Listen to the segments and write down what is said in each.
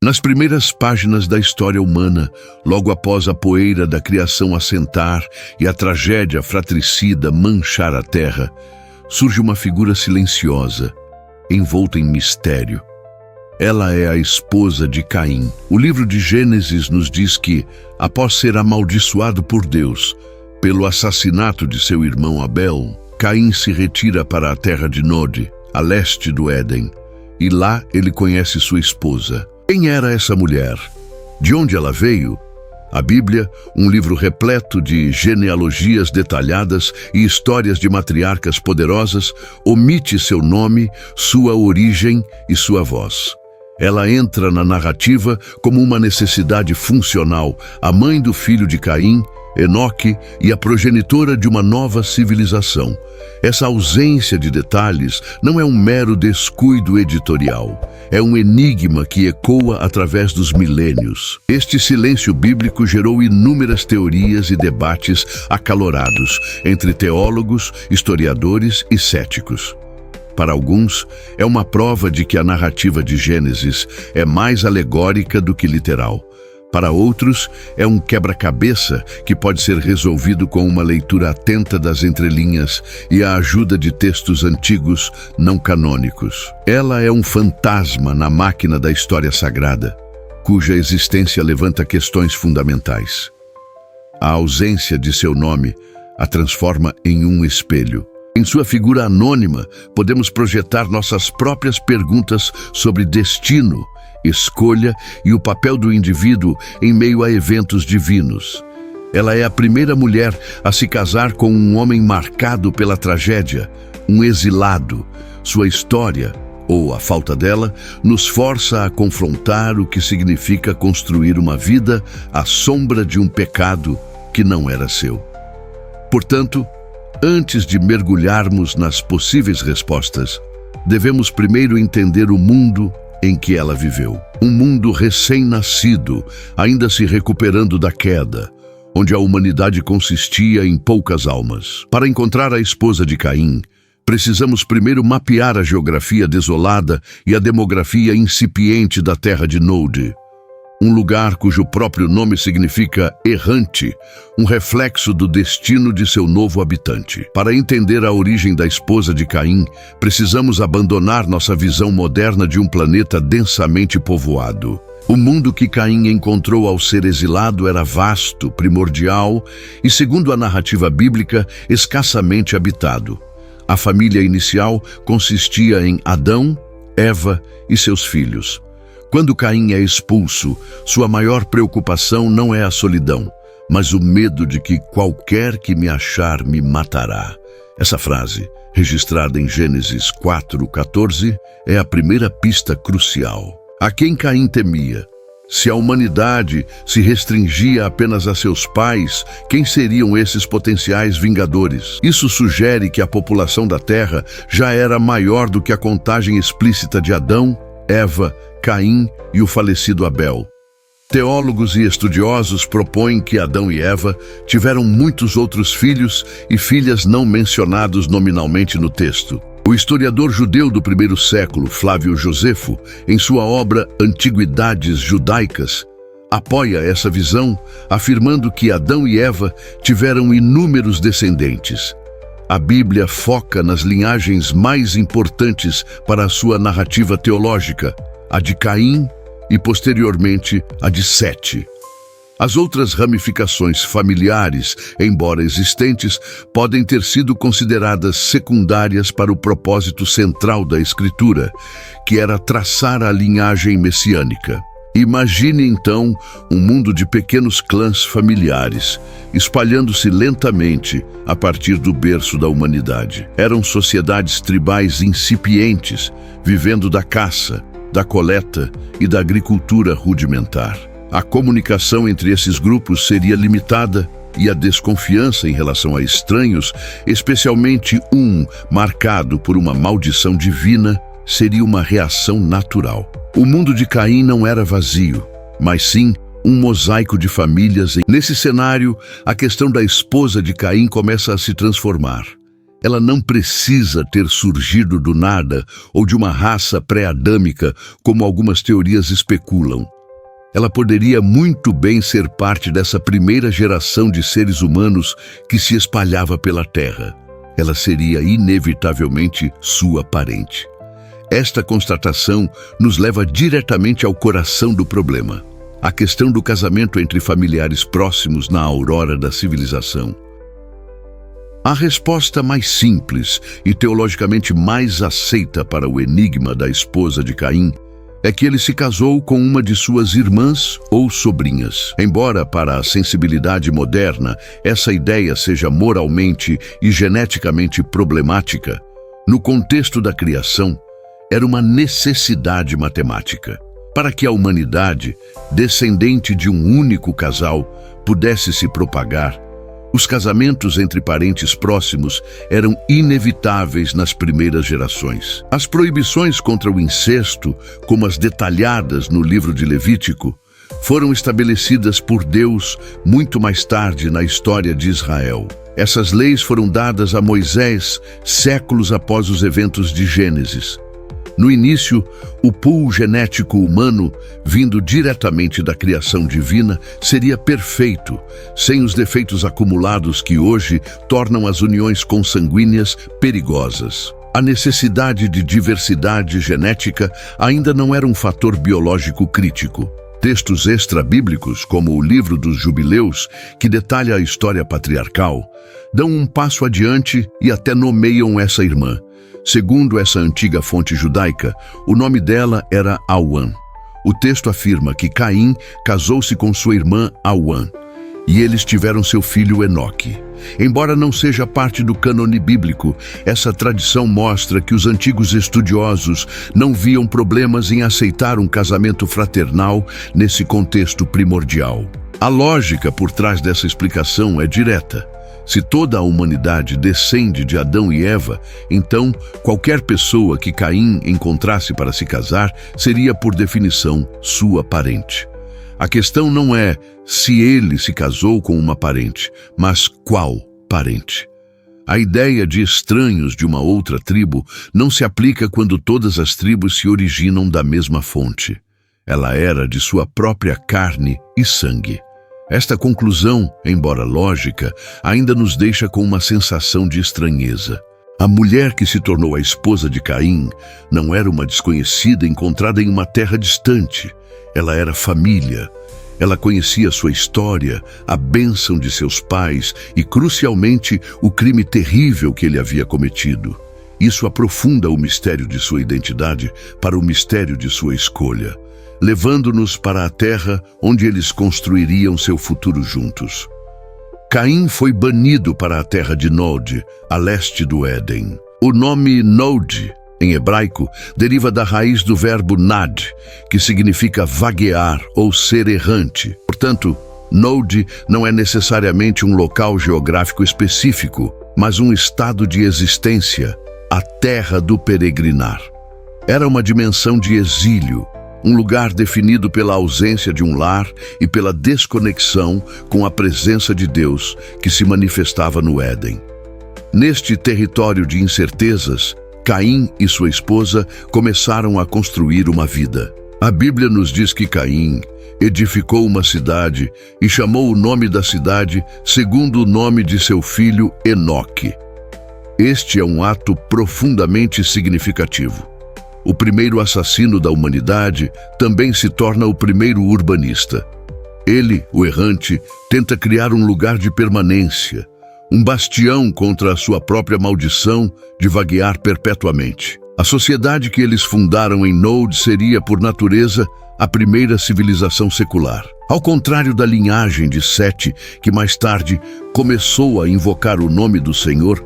Nas primeiras páginas da história humana, logo após a poeira da criação assentar e a tragédia fratricida manchar a terra, surge uma figura silenciosa, envolta em mistério. Ela é a esposa de Caim. O livro de Gênesis nos diz que, após ser amaldiçoado por Deus pelo assassinato de seu irmão Abel, Caim se retira para a terra de Nod, a leste do Éden, e lá ele conhece sua esposa. Quem era essa mulher? De onde ela veio? A Bíblia, um livro repleto de genealogias detalhadas e histórias de matriarcas poderosas, omite seu nome, sua origem e sua voz. Ela entra na narrativa como uma necessidade funcional, a mãe do filho de Caim, Enoque, e a progenitora de uma nova civilização. Essa ausência de detalhes não é um mero descuido editorial. É um enigma que ecoa através dos milênios. Este silêncio bíblico gerou inúmeras teorias e debates acalorados entre teólogos, historiadores e céticos. Para alguns, é uma prova de que a narrativa de Gênesis é mais alegórica do que literal. Para outros, é um quebra-cabeça que pode ser resolvido com uma leitura atenta das entrelinhas e a ajuda de textos antigos não canônicos. Ela é um fantasma na máquina da história sagrada, cuja existência levanta questões fundamentais. A ausência de seu nome a transforma em um espelho. Em sua figura anônima, podemos projetar nossas próprias perguntas sobre destino, escolha e o papel do indivíduo em meio a eventos divinos. Ela é a primeira mulher a se casar com um homem marcado pela tragédia, um exilado. Sua história, ou a falta dela, nos força a confrontar o que significa construir uma vida à sombra de um pecado que não era seu. Portanto, antes de mergulharmos nas possíveis respostas, devemos primeiro entender o mundo em que ela viveu. Um mundo recém-nascido, ainda se recuperando da queda, onde a humanidade consistia em poucas almas. Para encontrar a esposa de Caim, precisamos primeiro mapear a geografia desolada e a demografia incipiente da terra de Nod, um lugar cujo próprio nome significa errante, um reflexo do destino de seu novo habitante. Para entender a origem da esposa de Caim, precisamos abandonar nossa visão moderna de um planeta densamente povoado. O mundo que Caim encontrou ao ser exilado era vasto, primordial e, segundo a narrativa bíblica, escassamente habitado. A família inicial consistia em Adão, Eva e seus filhos. Quando Caim é expulso, sua maior preocupação não é a solidão, mas o medo de que qualquer que me achar me matará. Essa frase, registrada em Gênesis 4:14, é a primeira pista crucial. A quem Caim temia? Se a humanidade se restringia apenas a seus pais, quem seriam esses potenciais vingadores? Isso sugere que a população da Terra já era maior do que a contagem explícita de Adão, Eva, Caim e o falecido Abel. Teólogos e estudiosos propõem que Adão e Eva tiveram muitos outros filhos e filhas não mencionados nominalmente no texto. O historiador judeu do primeiro século, Flávio Josefo, em sua obra Antiguidades Judaicas, apoia essa visão, afirmando que Adão e Eva tiveram inúmeros descendentes. A Bíblia foca nas linhagens mais importantes para a sua narrativa teológica, a de Caim e, posteriormente, a de Sete. As outras ramificações familiares, embora existentes, podem ter sido consideradas secundárias para o propósito central da Escritura, que era traçar a linhagem messiânica. Imagine, então, um mundo de pequenos clãs familiares, espalhando-se lentamente a partir do berço da humanidade. Eram sociedades tribais incipientes, vivendo da caça, da coleta e da agricultura rudimentar. A comunicação entre esses grupos seria limitada e a desconfiança em relação a estranhos, especialmente um marcado por uma maldição divina, seria uma reação natural. O mundo de Caim não era vazio, mas sim um mosaico de famílias. Nesse cenário, a questão da esposa de Caim começa a se transformar. Ela não precisa ter surgido do nada ou de uma raça pré-adâmica, como algumas teorias especulam. Ela poderia muito bem ser parte dessa primeira geração de seres humanos que se espalhava pela Terra. Ela seria inevitavelmente sua parente. Esta constatação nos leva diretamente ao coração do problema, a questão do casamento entre familiares próximos na aurora da civilização. A resposta mais simples e teologicamente mais aceita para o enigma da esposa de Caim é que ele se casou com uma de suas irmãs ou sobrinhas. Embora para a sensibilidade moderna essa ideia seja moralmente e geneticamente problemática, no contexto da criação, era uma necessidade matemática. Para que a humanidade, descendente de um único casal, pudesse se propagar, os casamentos entre parentes próximos eram inevitáveis nas primeiras gerações. As proibições contra o incesto, como as detalhadas no livro de Levítico, foram estabelecidas por Deus muito mais tarde na história de Israel. Essas leis foram dadas a Moisés séculos após os eventos de Gênesis. No início, o pool genético humano, vindo diretamente da criação divina, seria perfeito, sem os defeitos acumulados que hoje tornam as uniões consanguíneas perigosas. A necessidade de diversidade genética ainda não era um fator biológico crítico. Textos extra-bíblicos, como o livro dos Jubileus, que detalha a história patriarcal, dão um passo adiante e até nomeiam essa irmã. Segundo essa antiga fonte judaica, o nome dela era Auã. O texto afirma que Caim casou-se com sua irmã Auã, e eles tiveram seu filho Enoque. Embora não seja parte do cânone bíblico, essa tradição mostra que os antigos estudiosos não viam problemas em aceitar um casamento fraternal nesse contexto primordial. A lógica por trás dessa explicação é direta. Se toda a humanidade descende de Adão e Eva, então qualquer pessoa que Caim encontrasse para se casar seria, por definição, sua parente. A questão não é se ele se casou com uma parente, mas qual parente. A ideia de estranhos de uma outra tribo não se aplica quando todas as tribos se originam da mesma fonte. Ela era de sua própria carne e sangue. Esta conclusão, embora lógica, ainda nos deixa com uma sensação de estranheza. A mulher que se tornou a esposa de Caim não era uma desconhecida encontrada em uma terra distante. Ela era família. Ela conhecia sua história, a bênção de seus pais e, crucialmente, o crime terrível que ele havia cometido. Isso aprofunda o mistério de sua identidade para o mistério de sua escolha, levando-nos para a terra onde eles construiriam seu futuro juntos. Caim foi banido para a terra de Nod, a leste do Éden. O nome Nod, em hebraico, deriva da raiz do verbo nad, que significa vaguear ou ser errante. Portanto, Nod não é necessariamente um local geográfico específico, mas um estado de existência, a terra do peregrinar. Era uma dimensão de exílio, um lugar definido pela ausência de um lar e pela desconexão com a presença de Deus que se manifestava no Éden. Neste território de incertezas, Caim e sua esposa começaram a construir uma vida. A Bíblia nos diz que Caim edificou uma cidade e chamou o nome da cidade segundo o nome de seu filho Enoque. Este é um ato profundamente significativo. O primeiro assassino da humanidade também se torna o primeiro urbanista. Ele, o errante, tenta criar um lugar de permanência, um bastião contra a sua própria maldição de vaguear perpetuamente. A sociedade que eles fundaram em Nod seria, por natureza, a primeira civilização secular. Ao contrário da linhagem de Sete, que mais tarde começou a invocar o nome do Senhor,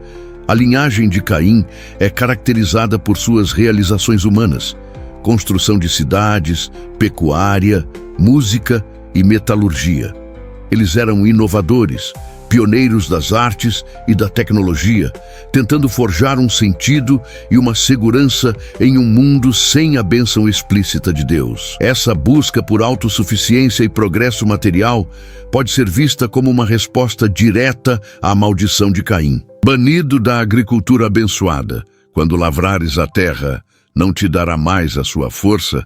a linhagem de Caim é caracterizada por suas realizações humanas: construção de cidades, pecuária, música e metalurgia. Eles eram inovadores, pioneiros das artes e da tecnologia, tentando forjar um sentido e uma segurança em um mundo sem a bênção explícita de Deus. Essa busca por autossuficiência e progresso material pode ser vista como uma resposta direta à maldição de Caim. Banido da agricultura abençoada, quando lavrares a terra, não te dará mais a sua força,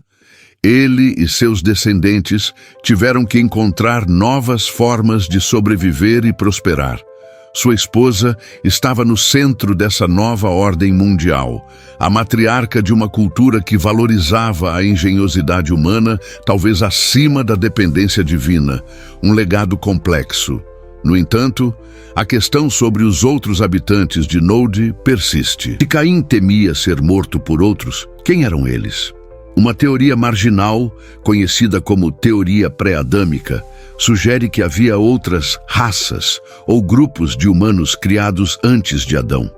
ele e seus descendentes tiveram que encontrar novas formas de sobreviver e prosperar. Sua esposa estava no centro dessa nova ordem mundial, a matriarca de uma cultura que valorizava a engenhosidade humana, talvez acima da dependência divina, um legado complexo. No entanto, a questão sobre os outros habitantes de Nod persiste. Se Caim temia ser morto por outros, quem eram eles? Uma teoria marginal, conhecida como teoria pré-adâmica, sugere que havia outras raças ou grupos de humanos criados antes de Adão.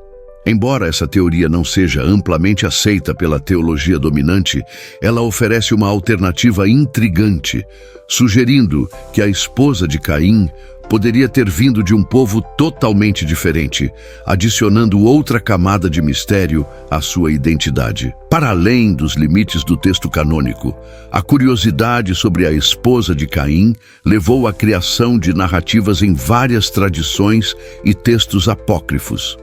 Embora essa teoria não seja amplamente aceita pela teologia dominante, ela oferece uma alternativa intrigante, sugerindo que a esposa de Caim poderia ter vindo de um povo totalmente diferente, adicionando outra camada de mistério à sua identidade. Para além dos limites do texto canônico, a curiosidade sobre a esposa de Caim levou à criação de narrativas em várias tradições e textos apócrifos.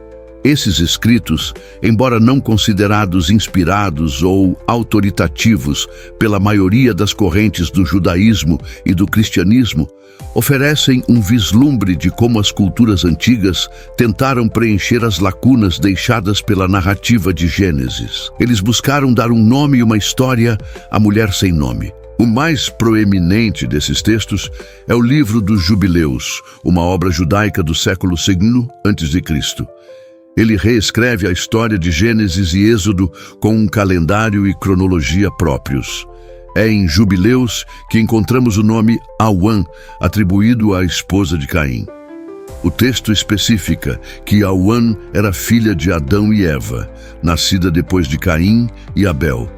Esses escritos, embora não considerados inspirados ou autoritativos pela maioria das correntes do judaísmo e do cristianismo, oferecem um vislumbre de como as culturas antigas tentaram preencher as lacunas deixadas pela narrativa de Gênesis. Eles buscaram dar um nome e uma história à mulher sem nome. O mais proeminente desses textos é o livro dos Jubileus, uma obra judaica do século II a.C. Ele reescreve a história de Gênesis e Êxodo com um calendário e cronologia próprios. É em Jubileus que encontramos o nome Awan, atribuído à esposa de Caim. O texto especifica que Awan era filha de Adão e Eva, nascida depois de Caim e Abel.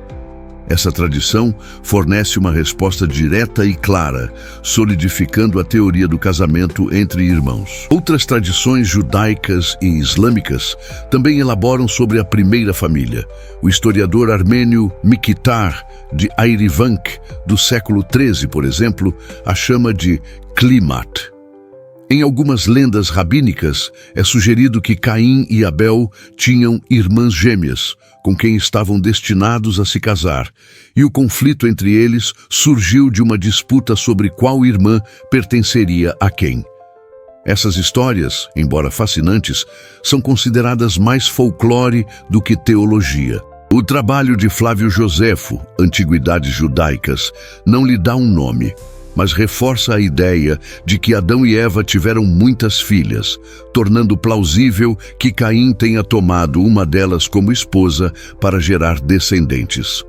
Essa tradição fornece uma resposta direta e clara, solidificando a teoria do casamento entre irmãos. Outras tradições judaicas e islâmicas também elaboram sobre a primeira família. O historiador armênio Mikitar, de Airivank, do século XIII, por exemplo, a chama de Klimat. Em algumas lendas rabínicas, é sugerido que Caim e Abel tinham irmãs gêmeas, com quem estavam destinados a se casar, e o conflito entre eles surgiu de uma disputa sobre qual irmã pertenceria a quem. Essas histórias, embora fascinantes, são consideradas mais folclore do que teologia. O trabalho de Flávio Joséfo, Antiguidades Judaicas, não lhe dá um nome, mas reforça a ideia de que Adão e Eva tiveram muitas filhas, tornando plausível que Caim tenha tomado uma delas como esposa para gerar descendentes.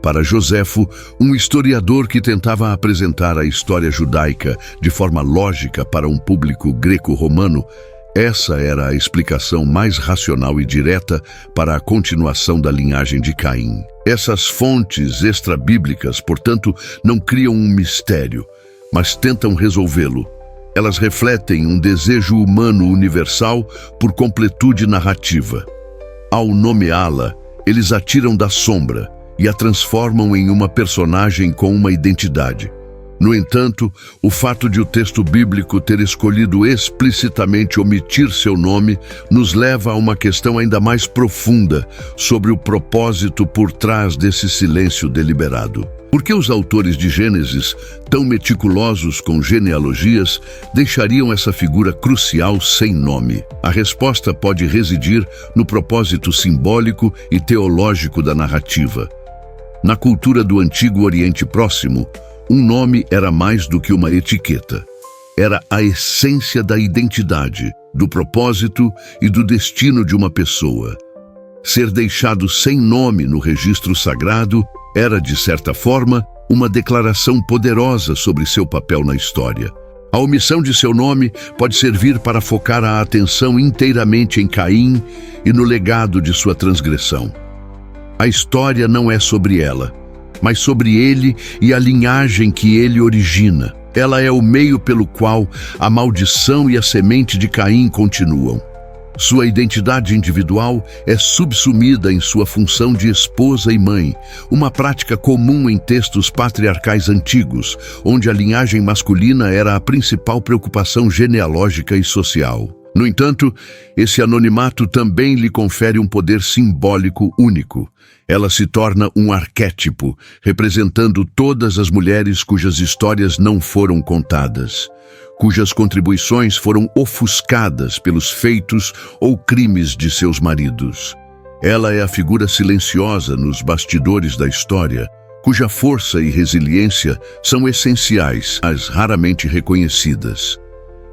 Para Joséfo, um historiador que tentava apresentar a história judaica de forma lógica para um público greco-romano, essa era a explicação mais racional e direta para a continuação da linhagem de Caim. Essas fontes extrabíblicas, portanto, não criam um mistério, mas tentam resolvê-lo. Elas refletem um desejo humano universal por completude narrativa. Ao nomeá-la, eles a tiram da sombra e a transformam em uma personagem com uma identidade. No entanto, o fato de o texto bíblico ter escolhido explicitamente omitir seu nome nos leva a uma questão ainda mais profunda sobre o propósito por trás desse silêncio deliberado. Por que os autores de Gênesis, tão meticulosos com genealogias, deixariam essa figura crucial sem nome? A resposta pode residir no propósito simbólico e teológico da narrativa. Na cultura do Antigo Oriente Próximo, um nome era mais do que uma etiqueta. Era a essência da identidade, do propósito e do destino de uma pessoa. Ser deixado sem nome no registro sagrado era, de certa forma, uma declaração poderosa sobre seu papel na história. A omissão de seu nome pode servir para focar a atenção inteiramente em Caim e no legado de sua transgressão. A história não é sobre ela, mas sobre ele e a linhagem que ele origina. Ela é o meio pelo qual a maldição e a semente de Caim continuam. Sua identidade individual é subsumida em sua função de esposa e mãe, uma prática comum em textos patriarcais antigos, onde a linhagem masculina era a principal preocupação genealógica e social. No entanto, esse anonimato também lhe confere um poder simbólico único. Ela se torna um arquétipo, representando todas as mulheres cujas histórias não foram contadas, cujas contribuições foram ofuscadas pelos feitos ou crimes de seus maridos. Ela é a figura silenciosa nos bastidores da história, cuja força e resiliência são essenciais, mas raramente reconhecidas.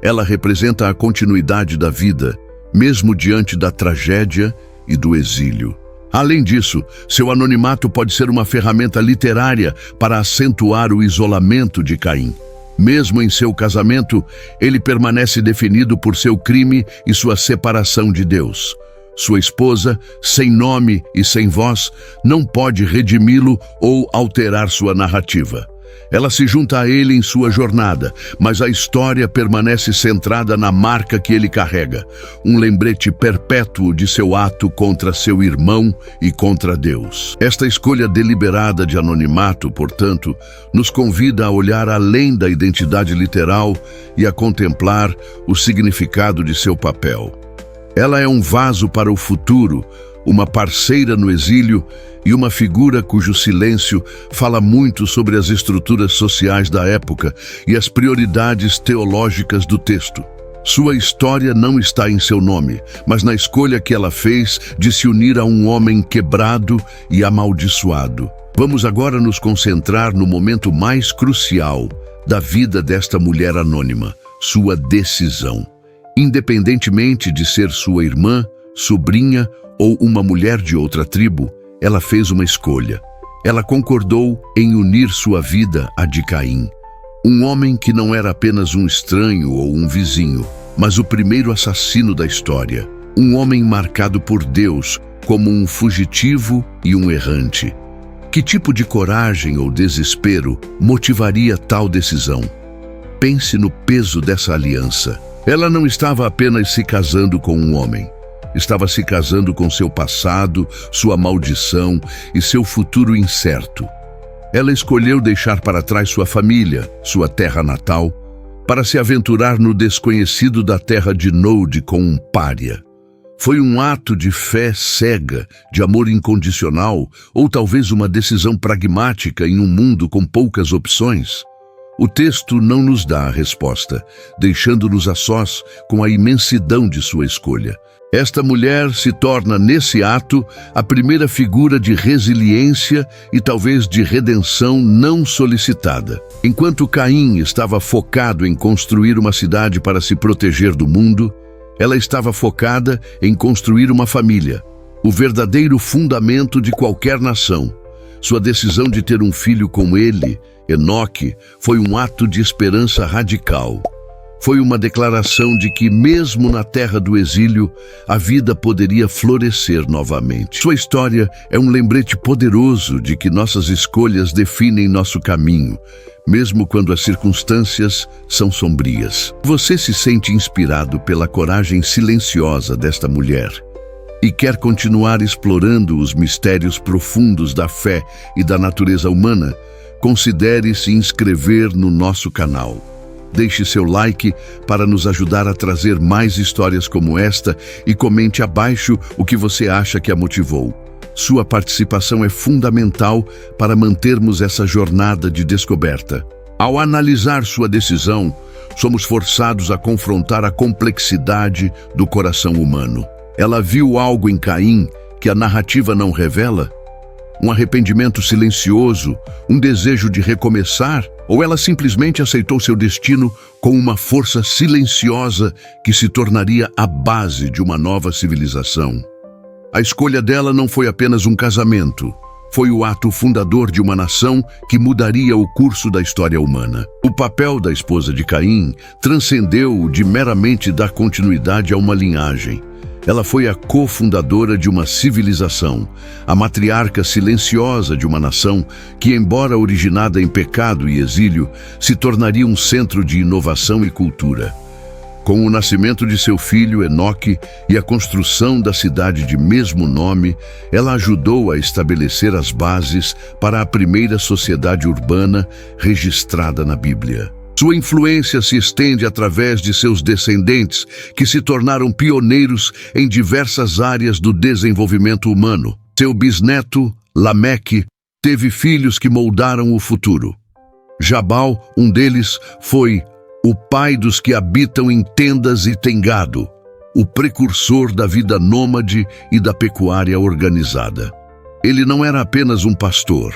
Ela representa a continuidade da vida, mesmo diante da tragédia e do exílio. Além disso, seu anonimato pode ser uma ferramenta literária para acentuar o isolamento de Caim. Mesmo em seu casamento, ele permanece definido por seu crime e sua separação de Deus. Sua esposa, sem nome e sem voz, não pode redimi-lo ou alterar sua narrativa. Ela se junta a ele em sua jornada, mas a história permanece centrada na marca que ele carrega, um lembrete perpétuo de seu ato contra seu irmão e contra Deus. Esta escolha deliberada de anonimato, portanto, nos convida a olhar além da identidade literal e a contemplar o significado de seu papel. Ela é um vaso para o futuro, uma parceira no exílio e uma figura cujo silêncio fala muito sobre as estruturas sociais da época e as prioridades teológicas do texto. Sua história não está em seu nome, mas na escolha que ela fez de se unir a um homem quebrado e amaldiçoado. Vamos agora nos concentrar no momento mais crucial da vida desta mulher anônima, sua decisão. Independentemente de ser sua irmã, sobrinha ou uma mulher de outra tribo, ela fez uma escolha. Ela concordou em unir sua vida à de Caim. Um homem que não era apenas um estranho ou um vizinho, mas o primeiro assassino da história. Um homem marcado por Deus como um fugitivo e um errante. Que tipo de coragem ou desespero motivaria tal decisão? Pense no peso dessa aliança. Ela não estava apenas se casando com um homem. Estava se casando com seu passado, sua maldição e seu futuro incerto. Ela escolheu deixar para trás sua família, sua terra natal, para se aventurar no desconhecido da terra de Nod com um pária. Foi um ato de fé cega, de amor incondicional, ou talvez uma decisão pragmática em um mundo com poucas opções? O texto não nos dá a resposta, deixando-nos a sós com a imensidão de sua escolha. Esta mulher se torna, nesse ato, a primeira figura de resiliência e talvez de redenção não solicitada. Enquanto Caim estava focado em construir uma cidade para se proteger do mundo, ela estava focada em construir uma família, o verdadeiro fundamento de qualquer nação. Sua decisão de ter um filho com ele, Enoque, foi um ato de esperança radical. Foi uma declaração de que, mesmo na terra do exílio, a vida poderia florescer novamente. Sua história é um lembrete poderoso de que nossas escolhas definem nosso caminho, mesmo quando as circunstâncias são sombrias. Você se sente inspirado pela coragem silenciosa desta mulher e quer continuar explorando os mistérios profundos da fé e da natureza humana? Considere se inscrever no nosso canal. Deixe seu like para nos ajudar a trazer mais histórias como esta e comente abaixo o que você acha que a motivou. Sua participação é fundamental para mantermos essa jornada de descoberta. Ao analisar sua decisão, somos forçados a confrontar a complexidade do coração humano. Ela viu algo em Caim que a narrativa não revela? Um arrependimento silencioso, um desejo de recomeçar, ou ela simplesmente aceitou seu destino com uma força silenciosa que se tornaria a base de uma nova civilização? A escolha dela não foi apenas um casamento, foi o ato fundador de uma nação que mudaria o curso da história humana. O papel da esposa de Caim transcendeu de meramente dar continuidade a uma linhagem. Ela foi a cofundadora de uma civilização, a matriarca silenciosa de uma nação que, embora originada em pecado e exílio, se tornaria um centro de inovação e cultura. Com o nascimento de seu filho Enoque e a construção da cidade de mesmo nome, ela ajudou a estabelecer as bases para a primeira sociedade urbana registrada na Bíblia. Sua influência se estende através de seus descendentes, que se tornaram pioneiros em diversas áreas do desenvolvimento humano. Seu bisneto, Lameque, teve filhos que moldaram o futuro. Jabal, um deles, foi o pai dos que habitam em tendas e tem gado, o precursor da vida nômade e da pecuária organizada. Ele não era apenas um pastor.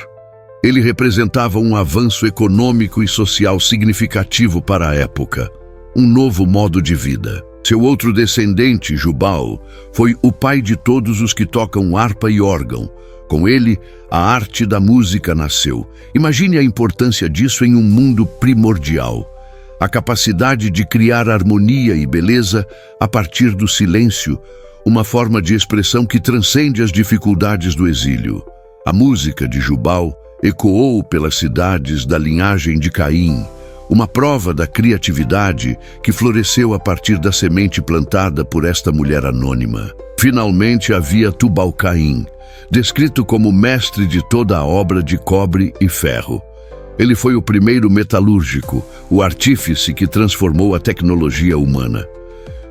Ele representava um avanço econômico e social significativo para a época, um novo modo de vida. Seu outro descendente, Jubal, foi o pai de todos os que tocam harpa e órgão. Com ele, a arte da música nasceu. Imagine a importância disso em um mundo primordial. A capacidade de criar harmonia e beleza a partir do silêncio, uma forma de expressão que transcende as dificuldades do exílio. A música de Jubal ecoou pelas cidades da linhagem de Caim, uma prova da criatividade que floresceu a partir da semente plantada por esta mulher anônima. Finalmente havia Tubal-Caim, descrito como mestre de toda a obra de cobre e ferro. Ele foi o primeiro metalúrgico, o artífice que transformou a tecnologia humana.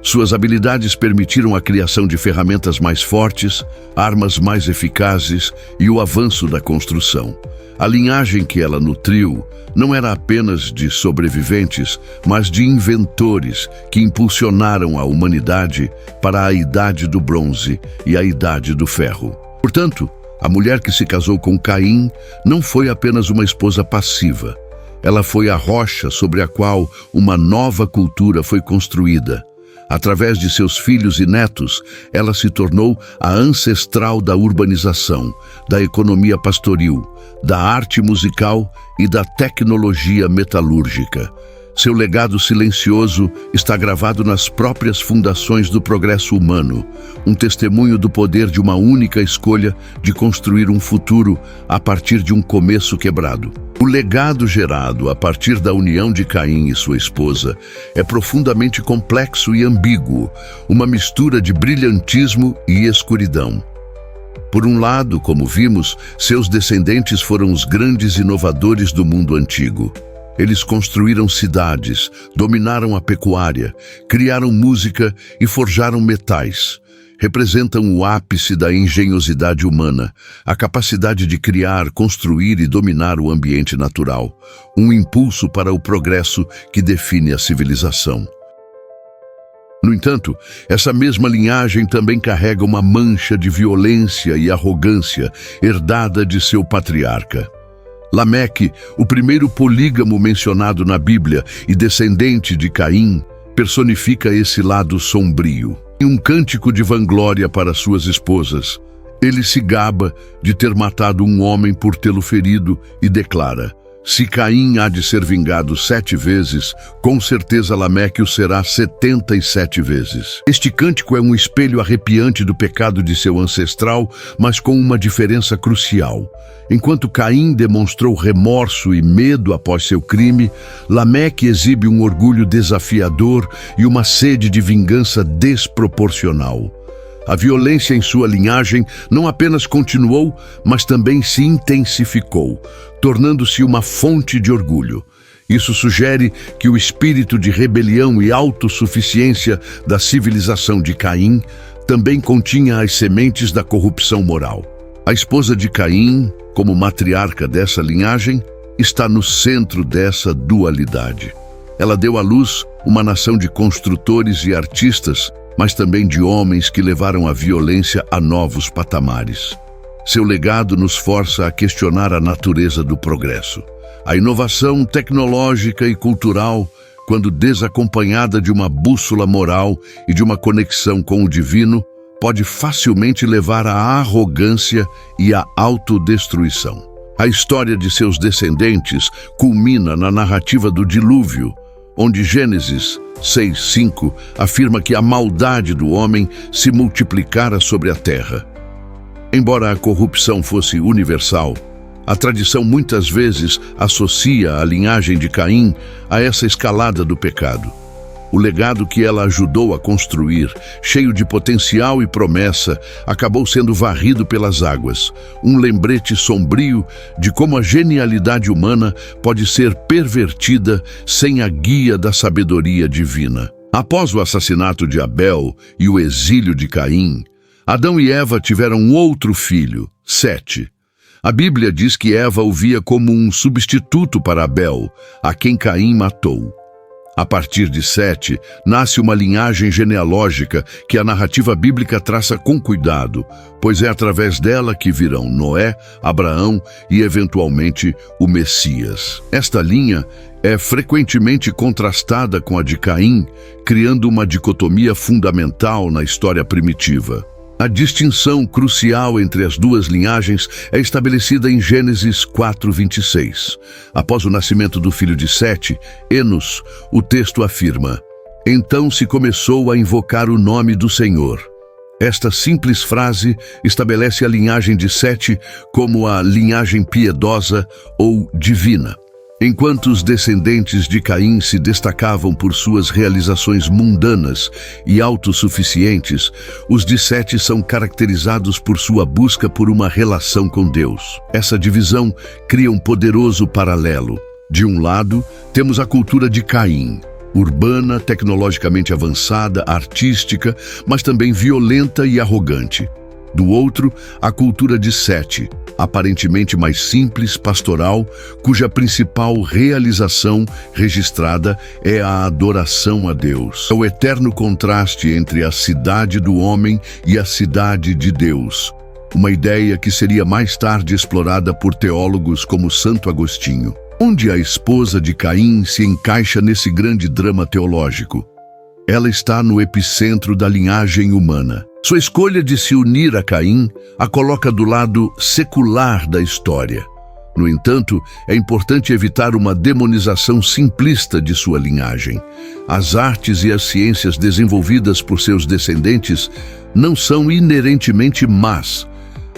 Suas habilidades permitiram a criação de ferramentas mais fortes, armas mais eficazes e o avanço da construção. A linhagem que ela nutriu não era apenas de sobreviventes, mas de inventores que impulsionaram a humanidade para a Idade do Bronze e a Idade do Ferro. Portanto, a mulher que se casou com Caim não foi apenas uma esposa passiva. Ela foi a rocha sobre a qual uma nova cultura foi construída. Através de seus filhos e netos, ela se tornou a ancestral da urbanização, da economia pastoril, da arte musical e da tecnologia metalúrgica. Seu legado silencioso está gravado nas próprias fundações do progresso humano, um testemunho do poder de uma única escolha de construir um futuro a partir de um começo quebrado. O legado gerado a partir da união de Caim e sua esposa é profundamente complexo e ambíguo, uma mistura de brilhantismo e escuridão. Por um lado, como vimos, seus descendentes foram os grandes inovadores do mundo antigo. Eles construíram cidades, dominaram a pecuária, criaram música e forjaram metais. Representam o ápice da engenhosidade humana, a capacidade de criar, construir e dominar o ambiente natural, um impulso para o progresso que define a civilização. No entanto, essa mesma linhagem também carrega uma mancha de violência e arrogância herdada de seu patriarca. Lameque, o primeiro polígamo mencionado na Bíblia e descendente de Caim, personifica esse lado sombrio. Em um cântico de vanglória para suas esposas, ele se gaba de ter matado um homem por tê-lo ferido e declara: se Caim há de ser vingado 7 vezes, com certeza Lameque o será 77 vezes. Este cântico é um espelho arrepiante do pecado de seu ancestral, mas com uma diferença crucial. Enquanto Caim demonstrou remorso e medo após seu crime, Lameque exibe um orgulho desafiador e uma sede de vingança desproporcional. A violência em sua linhagem não apenas continuou, mas também se intensificou, tornando-se uma fonte de orgulho. Isso sugere que o espírito de rebelião e autossuficiência da civilização de Caim também continha as sementes da corrupção moral. A esposa de Caim, como matriarca dessa linhagem, está no centro dessa dualidade. Ela deu à luz uma nação de construtores e artistas, mas também de homens que levaram a violência a novos patamares. Seu legado nos força a questionar a natureza do progresso. A inovação tecnológica e cultural, quando desacompanhada de uma bússola moral e de uma conexão com o divino, pode facilmente levar à arrogância e à autodestruição. A história de seus descendentes culmina na narrativa do dilúvio, onde Gênesis 6:5 afirma que a maldade do homem se multiplicara sobre a terra. Embora a corrupção fosse universal, a tradição muitas vezes associa a linhagem de Caim a essa escalada do pecado. O legado que ela ajudou a construir, cheio de potencial e promessa, acabou sendo varrido pelas águas. Um lembrete sombrio de como a genialidade humana pode ser pervertida sem a guia da sabedoria divina. Após o assassinato de Abel e o exílio de Caim, Adão e Eva tiveram um outro filho, Sete. A Bíblia diz que Eva o via como um substituto para Abel, a quem Caim matou. A partir de Sete, nasce uma linhagem genealógica que a narrativa bíblica traça com cuidado, pois é através dela que virão Noé, Abraão e, eventualmente, o Messias. Esta linha é frequentemente contrastada com a de Caim, criando uma dicotomia fundamental na história primitiva. A distinção crucial entre as duas linhagens é estabelecida em Gênesis 4:26. Após o nascimento do filho de Sete, Enos, o texto afirma: "Então se começou a invocar o nome do Senhor." Esta simples frase estabelece a linhagem de Sete como a linhagem piedosa ou divina. Enquanto os descendentes de Caim se destacavam por suas realizações mundanas e autossuficientes, os de Sete são caracterizados por sua busca por uma relação com Deus. Essa divisão cria um poderoso paralelo. De um lado, temos a cultura de Caim, urbana, tecnologicamente avançada, artística, mas também violenta e arrogante. Do outro, a cultura de Sete, aparentemente mais simples, pastoral, cuja principal realização registrada é a adoração a Deus. É o eterno contraste entre a cidade do homem e a cidade de Deus, uma ideia que seria mais tarde explorada por teólogos como Santo Agostinho. Onde a esposa de Caim se encaixa nesse grande drama teológico? Ela está no epicentro da linhagem humana. Sua escolha de se unir a Caim a coloca do lado secular da história. No entanto, é importante evitar uma demonização simplista de sua linhagem. As artes e as ciências desenvolvidas por seus descendentes não são inerentemente más.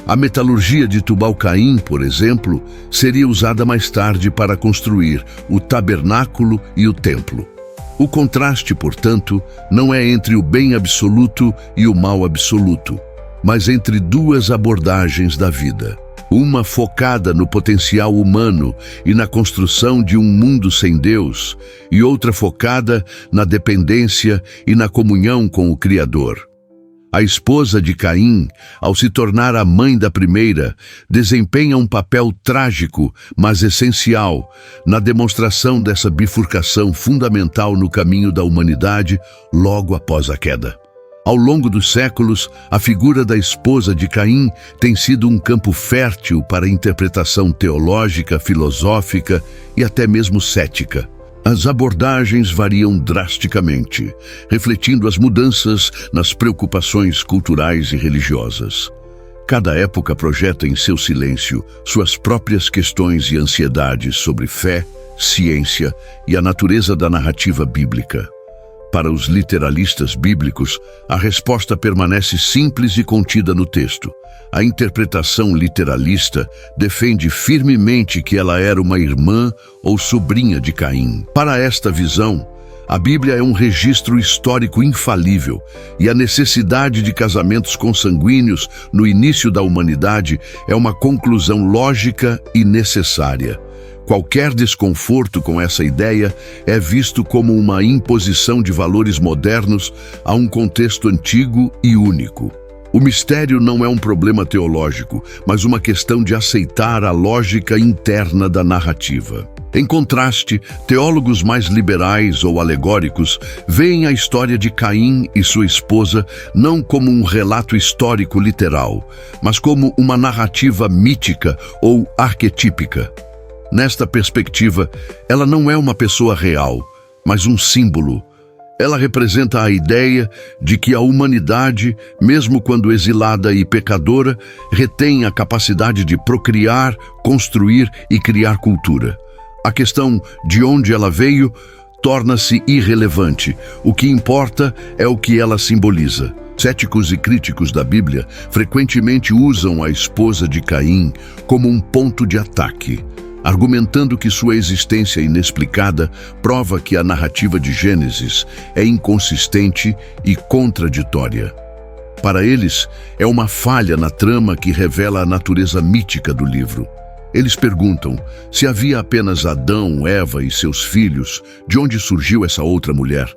A metalurgia de Tubal-Caim, por exemplo, seria usada mais tarde para construir o tabernáculo e o templo. O contraste, portanto, não é entre o bem absoluto e o mal absoluto, mas entre duas abordagens da vida. Uma focada no potencial humano e na construção de um mundo sem Deus, e outra focada na dependência e na comunhão com o Criador. A esposa de Caim, ao se tornar a mãe da primeira, desempenha um papel trágico, mas essencial, na demonstração dessa bifurcação fundamental no caminho da humanidade logo após a queda. Ao longo dos séculos, a figura da esposa de Caim tem sido um campo fértil para a interpretação teológica, filosófica e até mesmo cética. As abordagens variam drasticamente, refletindo as mudanças nas preocupações culturais e religiosas. Cada época projeta em seu silêncio suas próprias questões e ansiedades sobre fé, ciência e a natureza da narrativa bíblica. Para os literalistas bíblicos, a resposta permanece simples e contida no texto. A interpretação literalista defende firmemente que ela era uma irmã ou sobrinha de Caim. Para esta visão, a Bíblia é um registro histórico infalível e a necessidade de casamentos consanguíneos no início da humanidade é uma conclusão lógica e necessária. Qualquer desconforto com essa ideia é visto como uma imposição de valores modernos a um contexto antigo e único. O mistério não é um problema teológico, mas uma questão de aceitar a lógica interna da narrativa. Em contraste, teólogos mais liberais ou alegóricos veem a história de Caim e sua esposa não como um relato histórico literal, mas como uma narrativa mítica ou arquetípica. Nesta perspectiva, ela não é uma pessoa real, mas um símbolo. Ela representa a ideia de que a humanidade, mesmo quando exilada e pecadora, retém a capacidade de procriar, construir e criar cultura. A questão de onde ela veio torna-se irrelevante. O que importa é o que ela simboliza. Céticos e críticos da Bíblia frequentemente usam a esposa de Caim como um ponto de ataque. argumentando que sua existência inexplicada prova que a narrativa de Gênesis é inconsistente e contraditória. Para eles, é uma falha na trama que revela a natureza mítica do livro. Eles perguntam se havia apenas Adão, Eva e seus filhos, de onde surgiu essa outra mulher.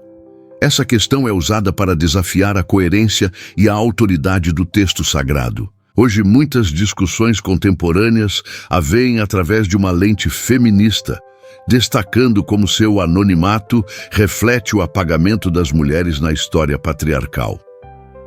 Essa questão é usada para desafiar a coerência e a autoridade do texto sagrado. Hoje, muitas discussões contemporâneas a veem através de uma lente feminista, destacando como seu anonimato reflete o apagamento das mulheres na história patriarcal.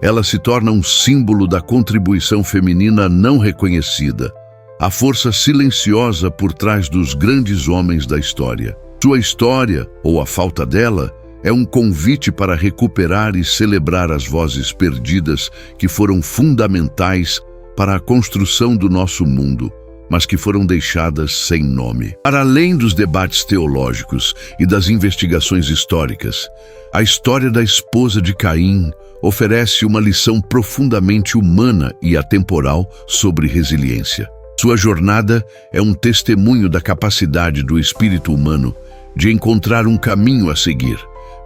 Ela se torna um símbolo da contribuição feminina não reconhecida, a força silenciosa por trás dos grandes homens da história. Sua história, ou a falta dela, é um convite para recuperar e celebrar as vozes perdidas que foram fundamentais para a construção do nosso mundo, mas que foram deixadas sem nome. Para além dos debates teológicos e das investigações históricas, a história da esposa de Caim oferece uma lição profundamente humana e atemporal sobre resiliência. Sua jornada é um testemunho da capacidade do espírito humano de encontrar um caminho a seguir,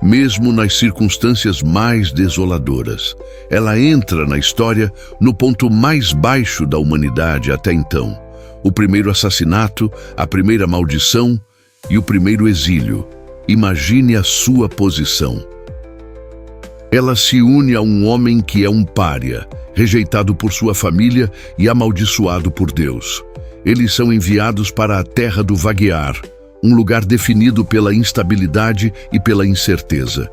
mesmo nas circunstâncias mais desoladoras. Ela entra na história no ponto mais baixo da humanidade até então: o primeiro assassinato, a primeira maldição e o primeiro exílio. Imagine a sua posição. Ela se une a um homem que é um pária, rejeitado por sua família e amaldiçoado por Deus. Eles são enviados para a terra do vaguear, um lugar definido pela instabilidade e pela incerteza.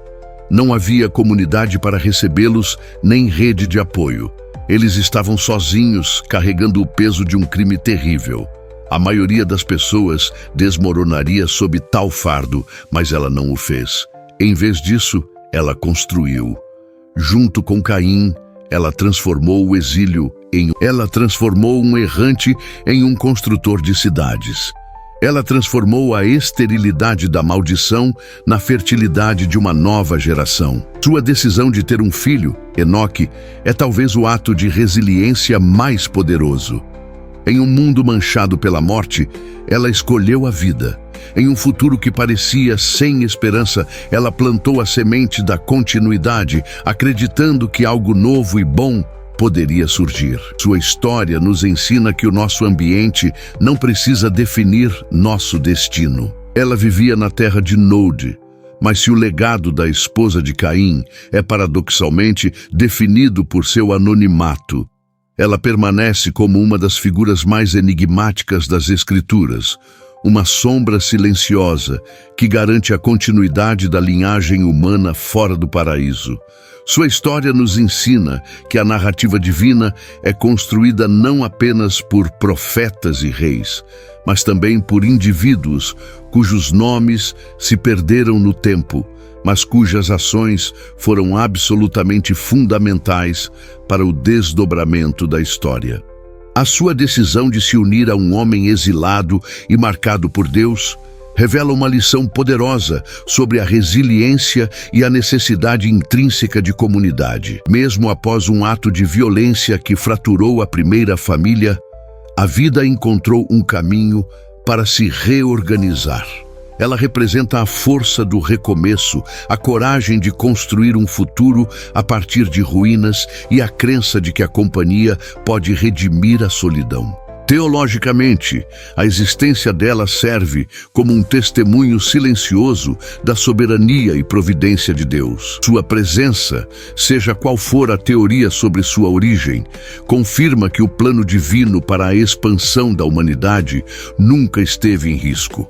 Não havia comunidade para recebê-los, nem rede de apoio. Eles estavam sozinhos, carregando o peso de um crime terrível. A maioria das pessoas desmoronaria sob tal fardo, mas ela não o fez. Em vez disso, ela construiu. Junto com Caim, ela transformou o exílio Ela transformou um errante em um construtor de cidades. Ela transformou a esterilidade da maldição na fertilidade de uma nova geração. Sua decisão de ter um filho, Enoque, é talvez o ato de resiliência mais poderoso. Em um mundo manchado pela morte, ela escolheu a vida. Em um futuro que parecia sem esperança, ela plantou a semente da continuidade, acreditando que algo novo e bom poderia surgir. Sua história nos ensina que o nosso ambiente não precisa definir nosso destino. Ela vivia na terra de Nod, mas se o legado da esposa de Caim é paradoxalmente definido por seu anonimato, ela permanece como uma das figuras mais enigmáticas das Escrituras, uma sombra silenciosa que garante a continuidade da linhagem humana fora do paraíso. Sua história nos ensina que a narrativa divina é construída não apenas por profetas e reis, mas também por indivíduos cujos nomes se perderam no tempo, mas cujas ações foram absolutamente fundamentais para o desdobramento da história. A sua decisão de se unir a um homem exilado e marcado por Deus revela uma lição poderosa sobre a resiliência e a necessidade intrínseca de comunidade. Mesmo após um ato de violência que fraturou a primeira família, a vida encontrou um caminho para se reorganizar. Ela representa a força do recomeço, a coragem de construir um futuro a partir de ruínas e a crença de que a companhia pode redimir a solidão. Teologicamente, a existência dela serve como um testemunho silencioso da soberania e providência de Deus. Sua presença, seja qual for a teoria sobre sua origem, confirma que o plano divino para a expansão da humanidade nunca esteve em risco.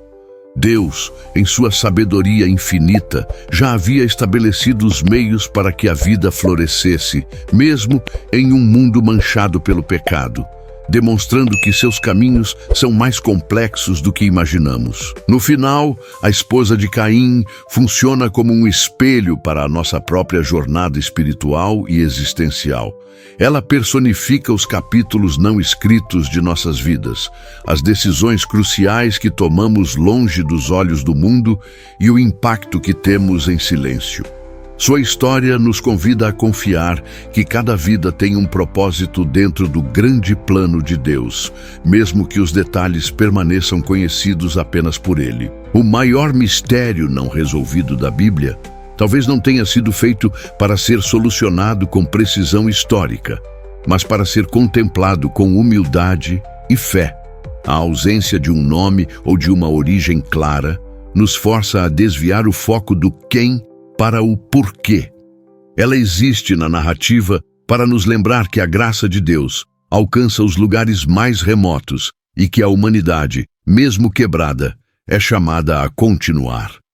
Deus, em sua sabedoria infinita, já havia estabelecido os meios para que a vida florescesse, mesmo em um mundo manchado pelo pecado, demonstrando que seus caminhos são mais complexos do que imaginamos. No final, a esposa de Caim funciona como um espelho para a nossa própria jornada espiritual e existencial. Ela personifica os capítulos não escritos de nossas vidas, as decisões cruciais que tomamos longe dos olhos do mundo e o impacto que temos em silêncio. Sua história nos convida a confiar que cada vida tem um propósito dentro do grande plano de Deus, mesmo que os detalhes permaneçam conhecidos apenas por Ele. O maior mistério não resolvido da Bíblia talvez não tenha sido feito para ser solucionado com precisão histórica, mas para ser contemplado com humildade e fé. A ausência de um nome ou de uma origem clara nos força a desviar o foco do quem para o porquê. Ela existe na narrativa para nos lembrar que a graça de Deus alcança os lugares mais remotos e que a humanidade, mesmo quebrada, é chamada a continuar.